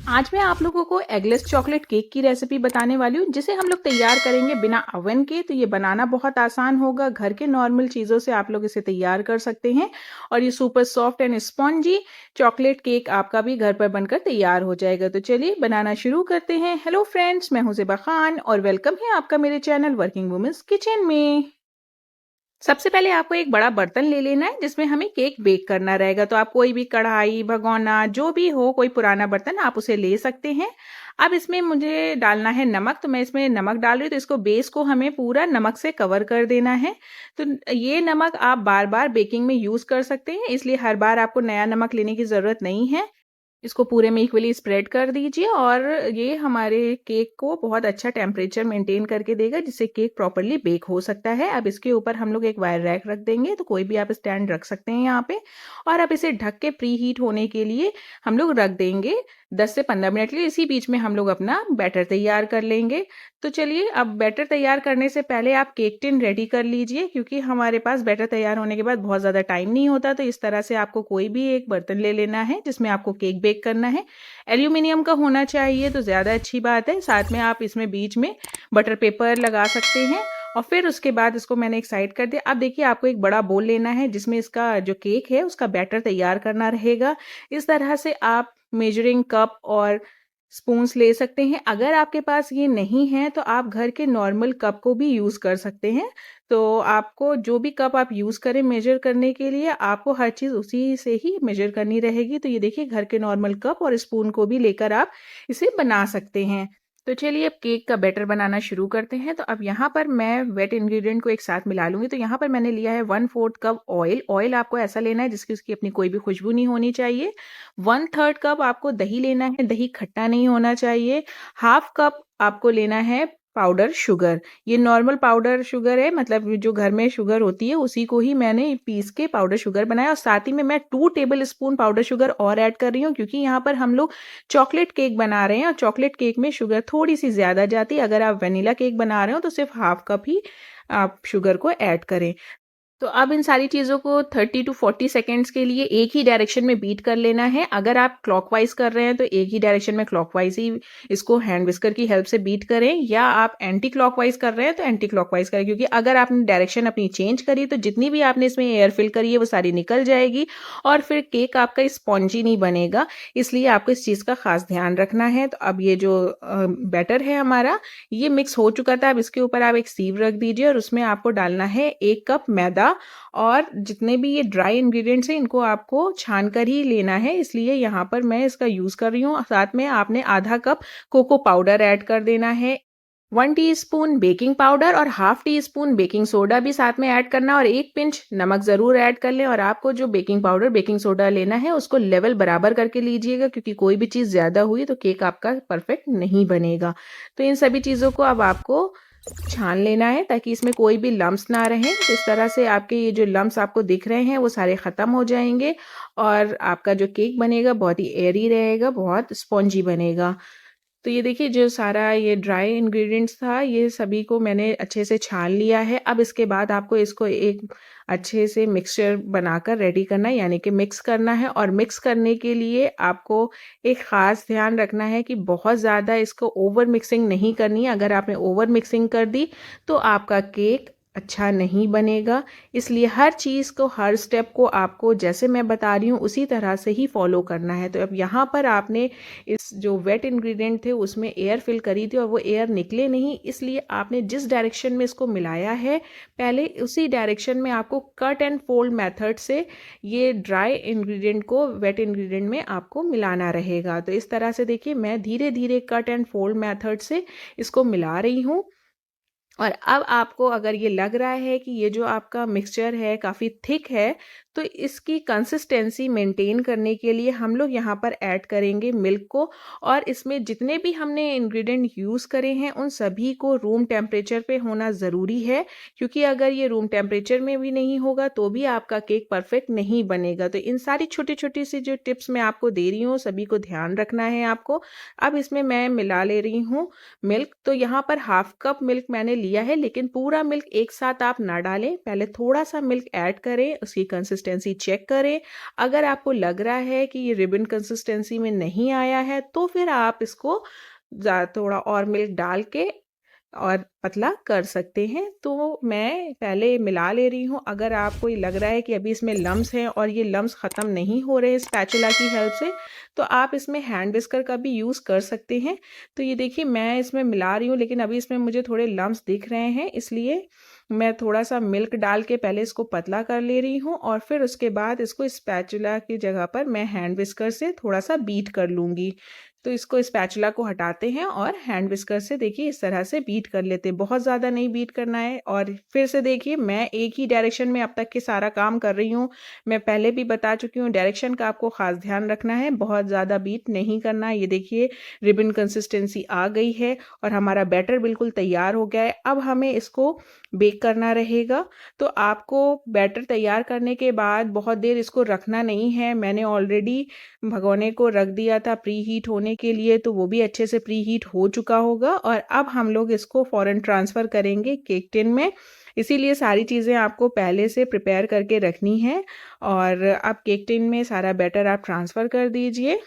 आज मैं आप लोगों को एगलेस चॉकलेट केक की रेसिपी बताने वाली हूँ जिसे हम लोग तैयार करेंगे बिना ओवन के। तो ये बनाना बहुत आसान होगा, घर के नॉर्मल चीज़ों से आप लोग इसे तैयार कर सकते हैं और ये super soft and spongy chocolate cake आपका भी घर पर बनकर तैयार हो जाएगा। तो चलिए बनाना शुरू करते हैं। हेलो फ्रेंड्स, मैं हूँ ज़ेबा खान और वेलकम है आपका मेरे चैनल वर्किंग वुमेन्स किचन में। सबसे पहले आपको एक बड़ा बर्तन ले लेना है जिसमें हमें केक बेक करना रहेगा। तो आप कोई भी कढ़ाई, भगोना जो भी हो, कोई पुराना बर्तन आप उसे ले सकते हैं। अब इसमें मुझे डालना है नमक, तो मैं इसमें नमक डाल रही हूँ। तो इसको बेस को हमें पूरा नमक से कवर कर देना है। तो ये नमक आप बार बार बेकिंग में यूज़ कर सकते हैं, इसलिए हर बार आपको नया नमक लेने की ज़रूरत नहीं है। इसको पूरे में इक्वली स्प्रेड कर दीजिए और ये हमारे केक को बहुत अच्छा टेम्परेचर मेंटेन करके देगा जिससे केक प्रॉपरली बेक हो सकता है। अब इसके ऊपर हम लोग एक वायर रैक रख देंगे, तो कोई भी आप स्टैंड रख सकते हैं यहाँ पे। और अब इसे ढक के प्री हीट होने के लिए हम लोग रख देंगे 10 से 15 मिनट के लिए। इसी बीच में हम लोग अपना बैटर तैयार कर लेंगे। तो चलिए, अब बैटर तैयार करने से पहले आप केक टिन रेडी कर लीजिए, क्योंकि हमारे पास बैटर तैयार होने के बाद बहुत ज़्यादा टाइम नहीं होता। तो इस तरह से आपको कोई भी एक बर्तन ले लेना है जिसमें आपको केक बेक करना है। एल्यूमिनियम का होना चाहिए तो ज़्यादा अच्छी बात है। साथ में आप इसमें बीच में बटर पेपर लगा सकते हैं और फिर उसके बाद इसको मैंने एक साइड कर दिया। अब देखिए, आपको एक बड़ा बोल लेना है जिसमें इसका जो केक है उसका बैटर तैयार करना रहेगा। इस तरह से आप मेजरिंग कप और स्पून्स ले सकते हैं। अगर आपके पास ये नहीं है तो आप घर के नॉर्मल कप को भी यूज़ कर सकते हैं। तो आपको जो भी कप आप यूज़ करें मेजर करने के लिए, आपको हर चीज़ उसी से ही मेजर करनी रहेगी। तो ये देखिए, घर के नॉर्मल कप और स्पून को भी लेकर आप इसे बना सकते हैं। तो चलिए, अब केक का बैटर बनाना शुरू करते हैं। तो अब यहाँ पर मैं वेट इंग्रेडिएंट को एक साथ मिला लूँगी। तो यहाँ पर मैंने लिया है 1/4 कप ऑयल। ऑयल आपको ऐसा लेना है जिसकी उसकी अपनी कोई भी खुशबू नहीं होनी चाहिए। 1/3 कप आपको दही लेना है, दही खट्टा नहीं होना चाहिए। हाफ कप आपको लेना है पाउडर शुगर। ये नॉर्मल पाउडर शुगर है, मतलब जो घर में शुगर होती है उसी को ही मैंने पीस के पाउडर शुगर बनाया। और साथ ही में मैं 2 टेबल स्पून पाउडर शुगर और ऐड कर रही हूँ, क्योंकि यहाँ पर हम लोग चॉकलेट केक बना रहे हैं और चॉकलेट केक में शुगर थोड़ी सी ज़्यादा जाती है। अगर आप वेनिला केक बना रहे हो तो सिर्फ हाफ कप ही आप शुगर को ऐड करें। तो अब इन सारी चीज़ों को 30 टू 40 सेकेंड्स के लिए एक ही डायरेक्शन में बीट कर लेना है। अगर आप क्लॉकवाइज कर रहे हैं तो एक ही डायरेक्शन में क्लॉकवाइज ही इसको हैंड विस्कर की हेल्प से बीट करें, या आप एंटी क्लॉकवाइज कर रहे हैं तो एंटी क्लॉकवाइज करें, क्योंकि अगर आपने डायरेक्शन अपनी चेंज करी तो जितनी भी आपने इसमें एयर फिल करी है वो सारी निकल जाएगी और फिर केक आपका स्पॉन्जी नहीं बनेगा। इसलिए आपको इस चीज़ का खास ध्यान रखना है। तो अब ये जो बैटर है हमारा, ये मिक्स हो चुका था। अब इसके ऊपर आप एक सीव रख दीजिए और उसमें आपको डालना है 1 कप मैदा। और जितने भी ये ड्राई इंग्रेडिएंट्स हैं इनको आपको छान कर ही लेना है, इसलिए यहाँ पर मैं इसका यूज़ कर रही हूँ। साथ में आपने आधा कप कोको पाउडर ऐड कर देना है, 1 टीस्पून बेकिंग पाउडर और half tea spoon baking soda भी साथ में ऐड करना, और 1 पिंच नमक ज़रूर ऐड कर लें। और आपको जो बेकिंग पाउडर बेकिंग सोडा लेना है उसको लेवल बराबर करके लीजिएगा, क्योंकि कोई भी चीज़ ज़्यादा हुई तो केक आपका परफेक्ट नहीं बनेगा। तो इन सभी चीज़ों को अब आपको छान लेना है ताकि इसमें कोई भी लम्स ना रहें। तो इस तरह से आपके ये जो लम्स आपको दिख रहे हैं वो सारे ख़त्म हो जाएंगे और आपका जो केक बनेगा बहुत ही एयरी रहेगा, बहुत स्पॉन्जी बनेगा। तो ये देखिए, जो सारा ये ड्राई इंग्रेडिएंट्स था ये सभी को मैंने अच्छे से छान लिया है। अब इसके बाद आपको इसको एक अच्छे से मिक्सचर बनाकर रेडी करना है, यानी कि मिक्स करना है। और मिक्स करने के लिए आपको एक ख़ास ध्यान रखना है कि बहुत ज़्यादा इसको ओवर मिक्सिंग नहीं करनी है। अगर आपने ओवर मिक्सिंग कर दी तो आपका केक अच्छा नहीं बनेगा। इसलिए हर चीज़ को, हर स्टेप को आपको जैसे मैं बता रही हूँ उसी तरह से ही फॉलो करना है। तो अब यहाँ पर आपने इस जो वेट इंग्रेडिएंट थे उसमें एयर फिल करी थी और वो एयर निकले नहीं, इसलिए आपने जिस डायरेक्शन में इसको मिलाया है पहले उसी डायरेक्शन में आपको कट एंड फोल्ड मेथड से ये ड्राई इंग्रेडिएंट को वेट इंग्रेडिएंट में आपको मिलाना रहेगा। तो इस तरह से देखिए, मैं धीरे धीरे कट एंड फोल्ड मेथड से इसको मिला रही हूँ। और अब आपको अगर ये लग रहा है कि ये जो आपका मिक्सचर है काफ़ी थिक है, तो इसकी कंसिस्टेंसी मेंटेन करने के लिए हम लोग यहाँ पर ऐड करेंगे मिल्क को। और इसमें जितने भी हमने इंग्रेडिएंट यूज़ करे हैं उन सभी को रूम टेम्परेचर पे होना ज़रूरी है, क्योंकि अगर ये रूम टेम्परेचर में भी नहीं होगा तो भी आपका केक परफेक्ट नहीं बनेगा। तो इन सारी छोटी छोटी सी जो टिप्स मैं आपको दे रही हूँ सभी को ध्यान रखना है आपको। अब इसमें मैं मिला ले रही हूँ मिल्क। तो यहाँ पर हाफ कप मिल्क मैंने लिया है, लेकिन पूरा मिल्क एक साथ आप ना डालें, पहले थोड़ा सा मिल्क ऐड करें, उसकी कंसिस्टेंसी कंसिस्टेंसी चेक करें। अगर आपको लग रहा है कि ये रिबन कंसिस्टेंसी में नहीं आया है, तो फिर आप इसको थोड़ा और मिल्क डाल के और पतला कर सकते हैं। तो मैं पहले मिला ले रही हूँ। अगर आपको ये लग रहा है कि अभी इसमें लम्स हैं और ये लम्स ख़त्म नहीं हो रहे स्पैचुला की हेल्प से, तो आप इसमें हैंड विस्कर का भी यूज़ कर सकते हैं। तो ये देखिए मैं इसमें मिला रही हूँ, लेकिन अभी इसमें मुझे थोड़े लम्स दिख रहे हैं, इसलिए मैं थोड़ा-सा मिल्क डाल के पहले इसको पतला कर ले रही हूँ और फिर उसके बाद इसको स्पैचुला की जगह पर मैं हैंड विस्कर से थोड़ा-सा बीट कर लूँगी। तो इसको स्पैचुला को हटाते हैं और हैंड विस्कर से देखिए इस तरह से बीट कर लेते हैं। बहुत ज़्यादा नहीं बीट करना है। और फिर से देखिए मैं एक ही डायरेक्शन में अब तक के सारा काम कर रही हूँ। मैं पहले भी बता चुकी हूँ, डायरेक्शन का आपको ख़ास ध्यान रखना है, बहुत ज़्यादा बीट नहीं करना है। ये देखिए रिबन कंसिस्टेंसी आ गई है और हमारा बैटर बिल्कुल तैयार हो गया है। अब हमें इसको बेक करना रहेगा। तो आपको बैटर तैयार करने के बाद बहुत देर इसको रखना नहीं है। मैंने ऑलरेडी भगोने को रख दिया था प्री हीट होने के लिए, तो वो भी अच्छे से प्री हीट हो चुका होगा। और अब हम लोग इसको फ़ौरन ट्रांसफ़र करेंगे केक टिन में। इसीलिए सारी चीज़ें आपको पहले से प्रिपेयर करके रखनी है। और अब केक टिन में सारा बैटर आप ट्रांसफ़र कर दीजिए।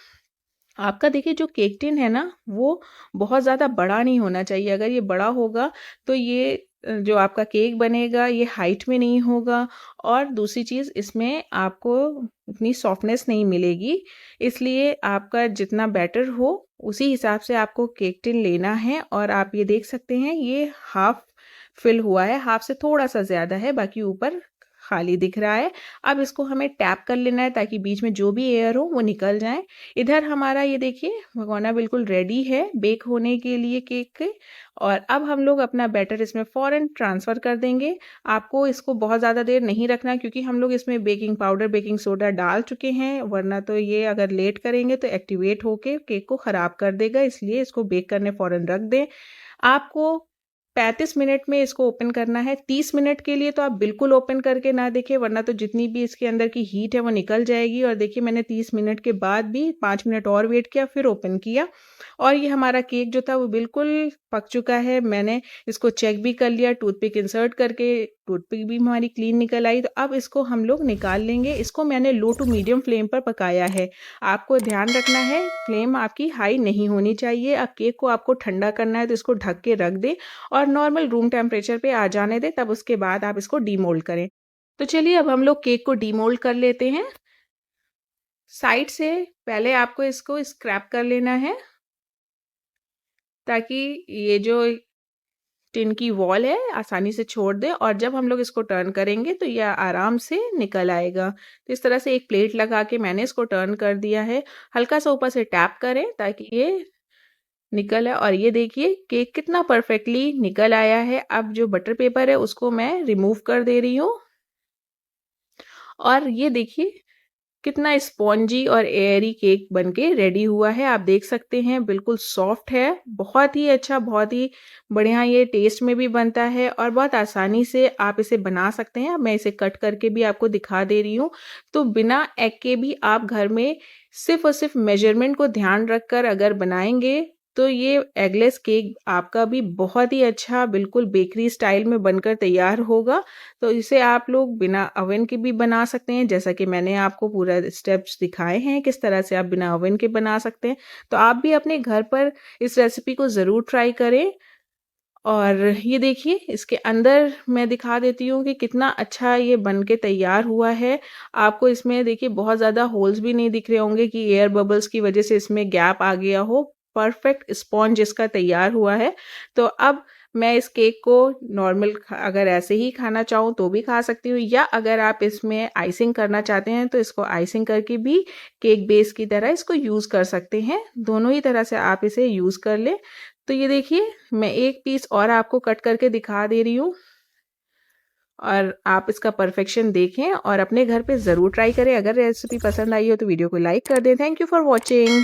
आपका देखिए जो केक टिन है ना, वो बहुत ज़्यादा बड़ा नहीं होना चाहिए। अगर ये बड़ा होगा तो ये जो आपका केक बनेगा ये हाइट में नहीं होगा। और दूसरी चीज़, इसमें आपको उतनी सॉफ्टनेस नहीं मिलेगी। इसलिए आपका जितना बैटर हो उसी हिसाब से आपको केक टिन लेना है। और आप ये देख सकते हैं ये हाफ़ फिल हुआ है, हाफ़ से थोड़ा-सा ज़्यादा है, बाकी ऊपर खाली दिख रहा है। अब इसको हमें टैप कर लेना है ताकि बीच में जो भी एयर हो वो निकल जाए। इधर हमारा ये देखिए भगोना बिल्कुल रेडी है बेक होने के लिए केक के। और अब हम लोग अपना बैटर इसमें फ़ौरन ट्रांसफ़र कर देंगे। आपको इसको बहुत ज़्यादा देर नहीं रखना, क्योंकि हम लोग इसमें बेकिंग पाउडर, बेकिंग सोडा डाल चुके हैं, वरना तो ये अगर लेट करेंगे तो एक्टिवेट होके केक को ख़राब कर देगा। इसलिए इसको बेक करने फ़ौरन रख दें। आपको 35 मिनट में इसको ओपन करना है। 30 मिनट के लिए तो आप बिल्कुल ओपन करके ना देखें, वरना तो जितनी भी इसके अंदर की हीट है वो निकल जाएगी। और देखिए मैंने 30 मिनट के बाद भी 5 मिनट और वेट किया, फिर ओपन किया, और ये हमारा केक जो था वो बिल्कुल पक चुका है। मैंने इसको चेक भी कर लिया टूथपिक इंसर्ट करके, टूथपिक भी हमारी क्लीन निकल आई। तो अब इसको हम लोग निकाल लेंगे। इसको मैंने लो टू मीडियम फ्लेम पर पकाया है। आपको ध्यान रखना है फ्लेम आपकी हाई नहीं होनी चाहिए। अब केक को आपको ठंडा करना है तो इसको ढक के रख दें और नॉर्मल रूम टेम्परेचर पे आ जाने दें, तब उसके बाद आप इसको डीमोल्ड करें। तो चलिए अब हम लोग केक को डीमोल्ड कर लेते हैं। साइड से पहले आपको इसको स्क्रैप कर लेना है, ताकि ये जो टिन की वॉल है आसानी से छोड़ दे, और जब हम लोग इसको टर्न करेंगे तो यह आराम से निकल आएगा। तो इस तरह से एक प्लेट लगा के मैंने इसको टर्न कर दिया है। हल्का सा ऊपर से टैप करें ताकि ये निकल आए। और ये देखिए केक कितना परफेक्टली निकल आया है। अब जो बटर पेपर है उसको मैं रिमूव कर दे रही हूँ, और ये देखिए कितना स्पॉन्जी और एयरी केक बनके रेडी हुआ है। आप देख सकते हैं बिल्कुल सॉफ्ट है, बहुत ही अच्छा, बहुत ही बढ़िया ये टेस्ट में भी बनता है और बहुत आसानी से आप इसे बना सकते हैं। मैं इसे कट करके भी आपको दिखा दे रही हूँ। तो बिना एग के भी आप घर में सिर्फ और सिर्फ मेजरमेंट को ध्यान रखकर अगर बनाएंगे तो ये एगलेस केक आपका भी बहुत ही अच्छा बिल्कुल बेकरी स्टाइल में बनकर तैयार होगा। तो इसे आप लोग बिना ओवन के भी बना सकते हैं, जैसा कि मैंने आपको पूरा स्टेप्स दिखाए हैं किस तरह से आप बिना ओवन के बना सकते हैं। तो आप भी अपने घर पर इस रेसिपी को ज़रूर ट्राई करें। और ये देखिए इसके अंदर मैं दिखा देती हूँ कि कितना अच्छा ये बन के तैयार हुआ है। आपको इसमें देखिए बहुत ज़्यादा होल्स भी नहीं दिख रहे होंगे कि एयर बबल्स की वजह से इसमें गैप आ गया हो। परफेक्ट स्पॉन्ज इसका तैयार हुआ है। तो अब मैं इस केक को नॉर्मल अगर ऐसे ही खाना चाहूँ तो भी खा सकती हूँ, या अगर आप इसमें आइसिंग करना चाहते हैं तो इसको आइसिंग करके भी केक बेस की तरह इसको यूज़ कर सकते हैं। दोनों ही तरह से आप इसे यूज़ कर लें। तो ये देखिए मैं एक पीस और आपको कट करके दिखा दे रही हूँ, और आप इसका परफेक्शन देखें और अपने घर पे ज़रूर ट्राई करें। अगर रेसिपी पसंद आई हो तो वीडियो को लाइक कर दें। Thank you for watching.